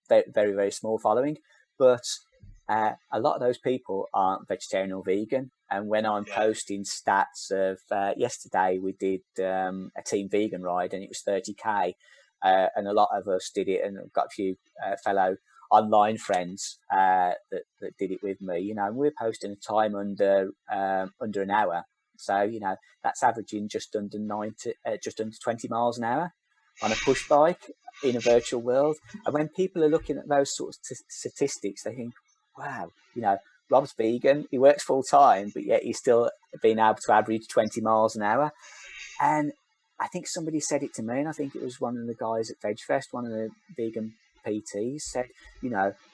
very, very small following. But a lot of those people aren't vegetarian or vegan. And when I'm posting stats of yesterday, we did a team vegan ride, and it was 30k, and a lot of us did it, and I've got a few fellow online friends that did it with me. And we're posting a time under an hour, so that's averaging just under 20 miles an hour on a push bike in a virtual world. And when people are looking at those sorts of statistics, they think, wow, Rob's vegan, he works full time, but yet he's still being able to average 20 miles an hour. And I think somebody said it to me, and I think it was one of the guys at VegFest, one of the vegan PTs, said,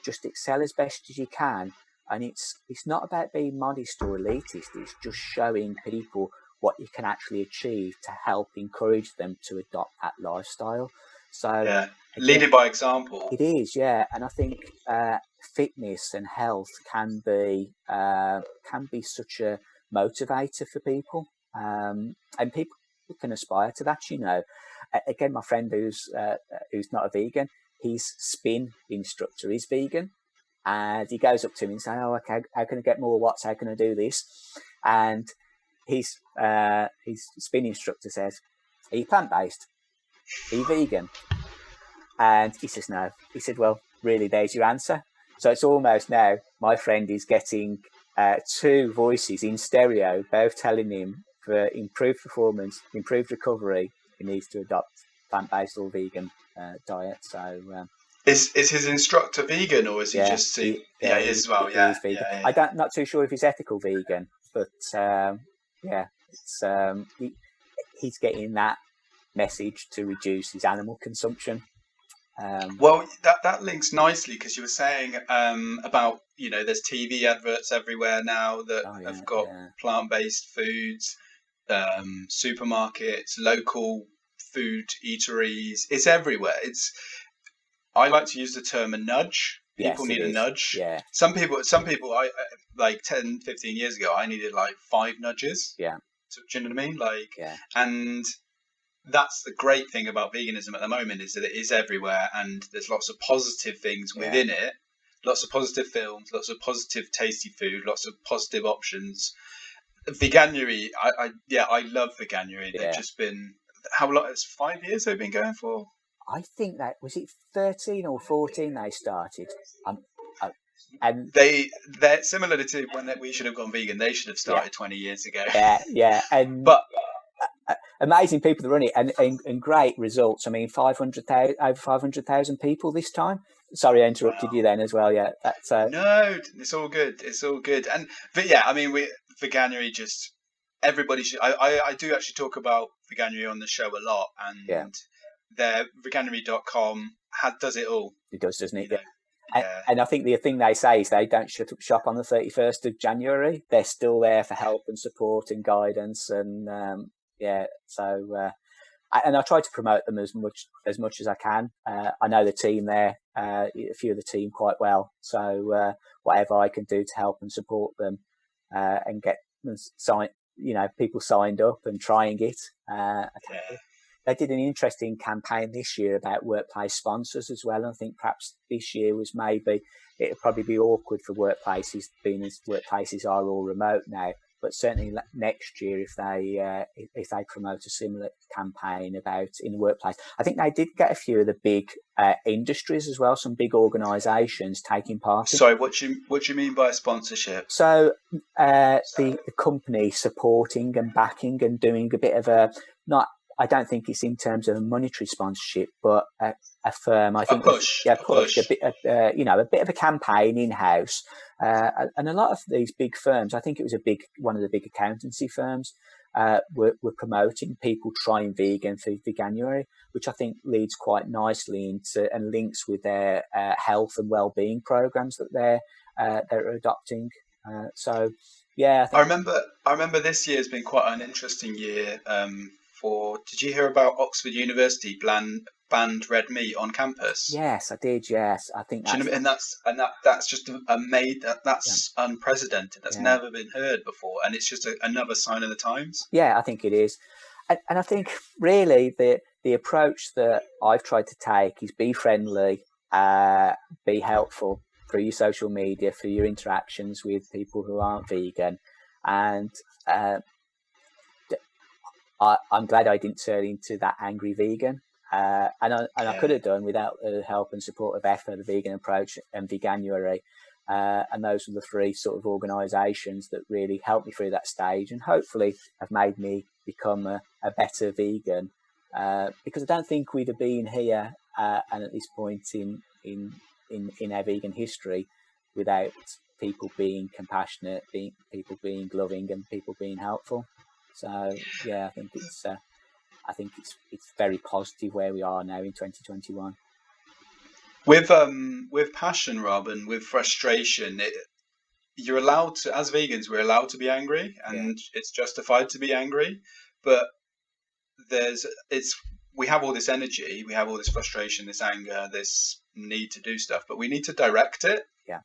just excel as best as you can. And it's not about being modest or elitist, it's just showing people what you can actually achieve to help encourage them to adopt that lifestyle. So leading by example. It is, yeah. And I think fitness and health can be such a motivator for people, and people can aspire to that. Again, my friend who's not a vegan, his spin instructor is vegan, and he goes up to me and says, "Oh, okay, how can I get more watts? How can I do this?" And his spin instructor says, "Are you plant-based? Are you vegan?" And he says, "No." He said, "Well, really, there's your answer." So it's almost now my friend is getting two voices in stereo, both telling him for improved performance, improved recovery, he needs to adopt plant-based or vegan diet. So is his instructor vegan, or is he just? He is as well. He is vegan. I'm not too sure if he's ethical vegan, but it's he's getting that message to reduce his animal consumption. Well, that links nicely, because you were saying about there's TV adverts everywhere now that have got plant-based foods, supermarkets, local food eateries. It's everywhere. I like to use the term a nudge. People need a nudge. Yeah. Some people, I like 10, 15 years ago, I needed like 5 nudges. Yeah. Do you know what I mean? And that's the great thing about veganism at the moment, is that it is everywhere, and there's lots of positive things within it, lots of positive films, lots of positive tasty food, lots of positive options. Veganuary, I love Veganuary. They've just been, how long? It's 5 years they've been going for. I think that was it 13 or 14 they started. And they're similar to when we should have gone vegan. They should have started 20 years ago. But amazing people that run it, and great results. I mean, over 500,000 people this time. Sorry, I interrupted you then as well. Yeah, that's no, it's all good. It's all good. But I mean, Veganuary, just everybody should. I do actually talk about Veganuary on the show a lot, and their veganuary.com does it all. It does, doesn't it? And I think the thing they say is they don't shut up shop on the 31st of January. They're still there for help and support and guidance, and and I try to promote them as much as I can. I know the team there, a few of the team quite well, so whatever I can do to help and support them and get them people signed up and trying it. They did an interesting campaign this year about workplace sponsors as well. And I think perhaps this year was it'll probably be awkward for workplaces, being as workplaces are all remote now. But certainly next year, if they promote a similar campaign in the workplace, I think they did get a few of the big industries as well, some big organisations taking part. Sorry, what do you mean by sponsorship? So the company supporting and backing and doing a bit of I don't think it's in terms of a monetary sponsorship, but a firm. I think push a bit, a bit of a campaign in house, and a lot of these big firms. I think it was one of the big accountancy firms were promoting people trying vegan for Veganuary, which I think leads quite nicely into and links with their health and well-being programs that they're adopting. I remember this year has been quite an interesting year. Did you hear about Oxford University banned red meat on campus? Yes, I did. Yes, I think that's that's just that's unprecedented. That's never been heard before, and it's just another sign of the times. Yeah, I think it is, and I think really the approach that I've tried to take is be friendly, be helpful through your social media, through your interactions with people who aren't vegan. And I'm glad I didn't turn into that angry vegan. And I could have done without the help and support of EFA, the Vegan Approach, and Veganuary. And those are the three sort of organisations that really helped me through that stage, and hopefully have made me become a better vegan. Because I don't think we'd have been here and at this point in our vegan history without people being compassionate, people being loving, and people being helpful. So yeah, I think it's very positive where we are now in 2021. With passion, Rob, and with frustration, you're allowed to, as vegans, we're allowed to be angry, and it's justified to be angry. But we have all this energy, we have all this frustration, this anger, this need to do stuff, but we need to direct it. Yeah.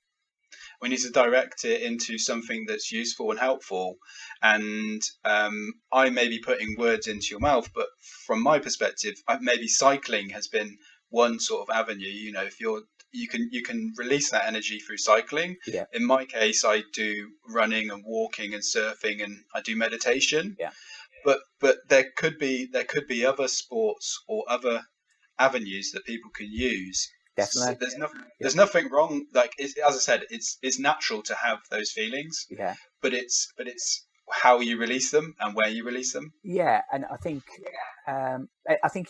We need to direct it into something that's useful and helpful. And I may be putting words into your mouth, but from my perspective, maybe cycling has been one sort of avenue. You know, if you can release that energy through cycling. Yeah. In my case, I do running and walking and surfing, and I do meditation. Yeah. But there could be other sports or other avenues that people can use. Definitely. So there's nothing wrong. Like, as I said, it's natural to have those feelings. Yeah. But it's how you release them and where you release them. Yeah, and I think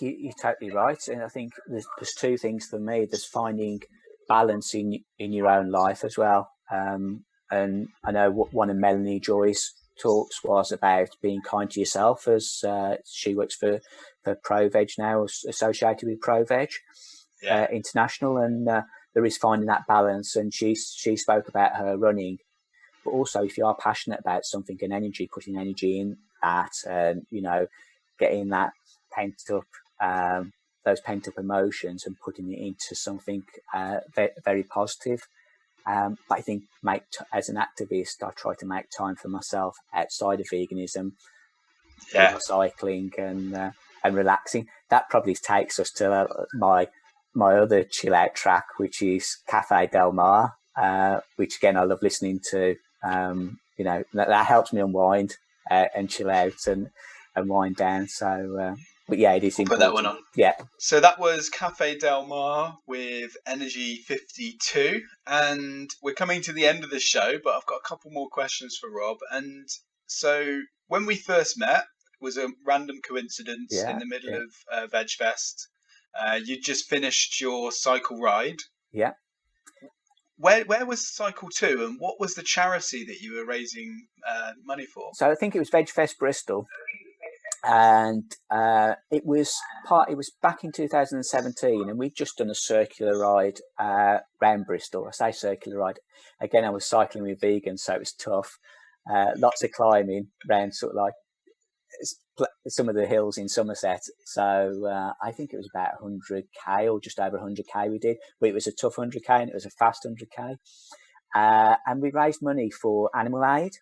you're totally right. And I think there's two things for me. There's finding balance in your own life as well. And I know one of Melanie Joy's talks was about being kind to yourself, as she works for ProVeg now, associated with ProVeg International, and there is finding that balance. And she spoke about her running, but also if you are passionate about something and putting energy in that, and getting that those pent up emotions and putting it into something very positive. But I think as an activist, I try to make time for myself outside of veganism, cycling and relaxing. That probably takes us to my other chill out track, which is Cafe Del Mar, which again I love listening to. That helps me unwind and chill out and wind down. So. But yeah, it is important. Put that one on. Yeah. So that was Cafe Del Mar with Energy 52. And we're coming to the end of the show, but I've got a couple more questions for Rob. And so when we first met, it was a random coincidence in the middle of Veg Fest. You just finished your cycle ride. Yeah. Where was Cycle 2, and what was the charity that you were raising money for? So I think it was Veg Fest Bristol. And it was back in 2017, and we'd just done a circular ride round Bristol. I say circular ride again. I was cycling with vegans, so it was tough. Lots of climbing around sort of like some of the hills in Somerset. So I think it was about 100k or just over 100k we did. But it was a tough 100k, and it was a fast 100k. And we raised money for Animal Aid.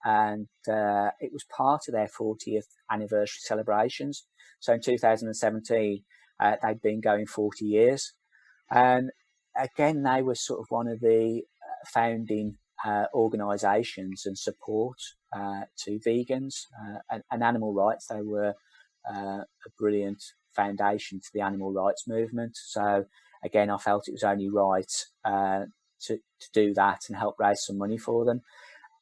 And it was part of their 40th anniversary celebrations. So in 2017, they'd been going 40 years. And again, they were sort of one of the founding organisations and support to vegans and animal rights. They were a brilliant foundation to the animal rights movement. So again, I felt it was only right to do that and help raise some money for them.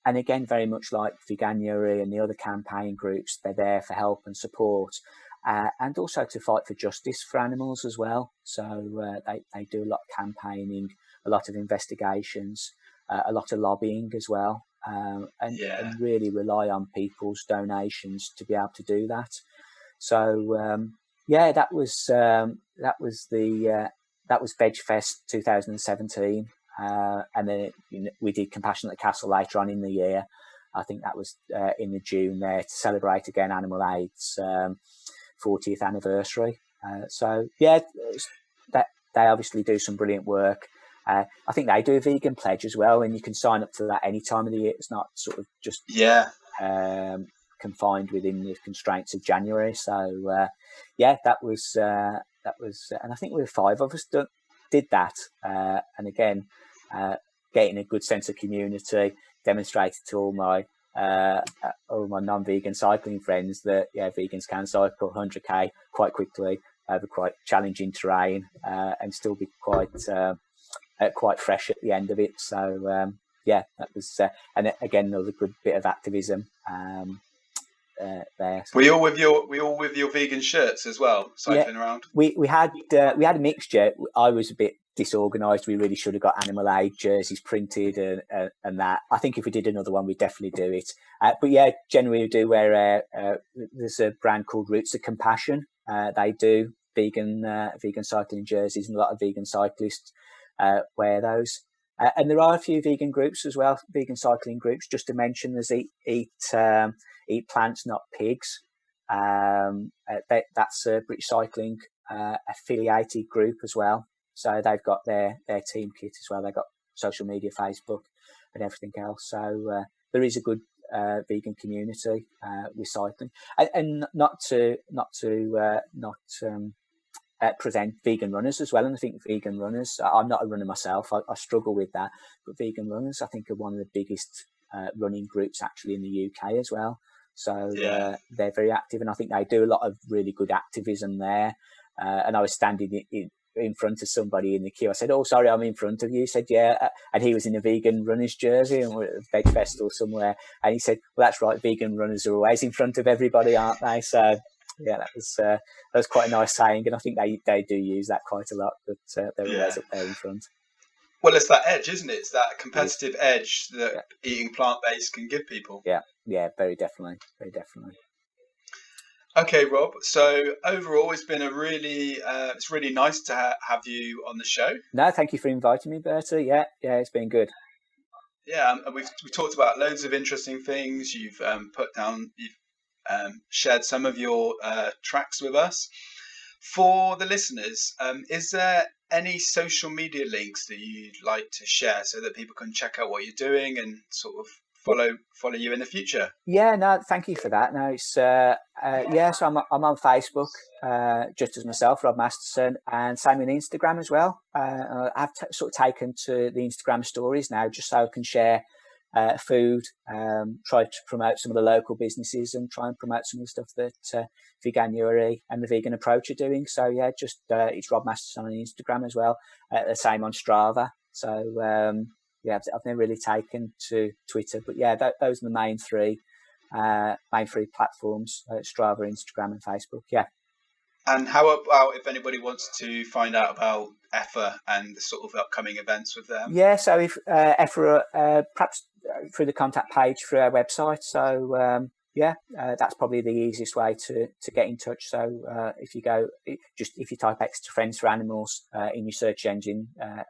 And again, very much like Veganuary and the other campaign groups, they're there for help and support, and also to fight for justice for animals as well. So they do a lot of campaigning, a lot of investigations, a lot of lobbying as well, and really rely on people's donations to be able to do that. So that was Veg Fest 2017. And then we did Compassionate Castle later on in the year. I think that was in the June there to celebrate again Animal Aid's 40th anniversary. That they obviously do some brilliant work. I think they do a vegan pledge as well, and you can sign up to that any time of the year. It's not sort of just confined within the constraints of January. So that was, and I think we were 5 of us did that, and again, getting a good sense of community, demonstrated to all my all my non-vegan cycling friends that vegans can cycle 100k quite quickly over quite challenging terrain and still be quite fresh at the end of it. So that was and again another good bit of activism there. Were you all with your vegan shirts as well, cycling around? We had a mixture. I was a bit disorganised. We really should have got Animal Aid jerseys printed and that. I think if we did another one, we'd definitely do it. But generally we do wear. There's a brand called Roots of Compassion. They do vegan cycling jerseys, and a lot of vegan cyclists wear those. And there are a few vegan groups as well, vegan cycling groups. Just to mention, there's Eat Plants Not Pigs. That's a British Cycling affiliated group as well. So they've got their team kit as well. They've got social media, Facebook, and everything else. So there is a good vegan community with cycling, and not to present vegan runners as well. And I think vegan runners, I'm not a runner myself, I struggle with that, but vegan runners I think are one of the biggest running groups actually in the UK as well. So they're very active, and I think they do a lot of really good activism there. And I was standing in front of somebody in the queue. I said, "Oh, sorry, I'm in front of you." He said, "Yeah," and he was in a vegan runner's jersey, and we're at a veg festival somewhere. And he said, "Well, that's right. Vegan runners are always in front of everybody, aren't they?" So yeah, that was quite a nice saying, and I think they do use that quite a lot. But they're always up there in front. Well, it's that edge, isn't it? It's that competitive edge that eating plant-based can give people. Yeah, very definitely. Okay, Rob. So overall, it's been it's really nice to have you on the show. No, thank you for inviting me, Berty. Yeah, it's been good. Yeah, and we talked about loads of interesting things. You've shared some of your tracks with us. For the listeners, is there any social media links that you'd like to share so that people can check out what you're doing and sort of follow you in the future? Yeah, no, thank you for that. No, it's so I'm on Facebook, just as myself, Rob Masterson, and same on Instagram as well. I've sort of taken to the Instagram stories now, just so I can share food, try to promote some of the local businesses, and try and promote some of the stuff that Veganuary and the Vegan Approach are doing. So just it's Rob Masterson on Instagram as well. The same on Strava. So I've never really taken to Twitter, but those are the main three platforms: Strava, Instagram, and Facebook. Yeah. And how about if anybody wants to find out about EFA and the sort of upcoming events with them? Yeah, so if EFA, perhaps through the contact page through our website. So that's probably the easiest way to get in touch. So if you type Extra Friends for Animals in your search engine,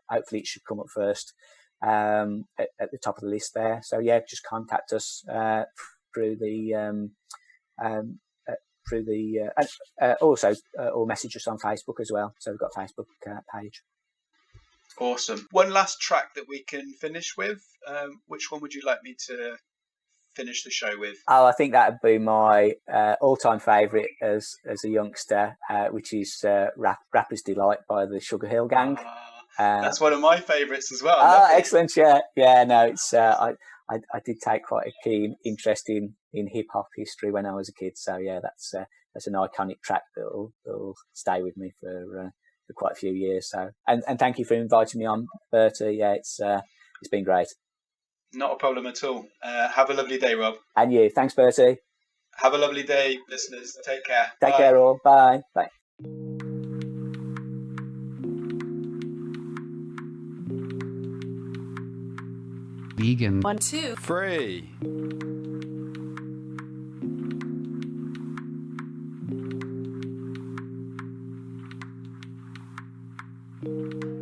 hopefully it should come up first. At the top of the list there. So just contact us through the also or message us on Facebook as well. So we've got a Facebook page. Awesome. One last track that we can finish with. Which one would you like me to finish the show with? Oh, I think that would be my all-time favourite as a youngster, which is Rapper's Delight by the Sugar Hill Gang. That's one of my favourites as well. Excellent! Yeah. No, it's I did take quite a keen interest in hip hop history when I was a kid. So that's an iconic track that'll stay with me for quite a few years. So and thank you for inviting me on, Berty. Yeah, it's been great. Not a problem at all. Have a lovely day, Rob. And you. Thanks, Berty. Have a lovely day, listeners. Take care. Take care, all. Bye. Bye. Vegan123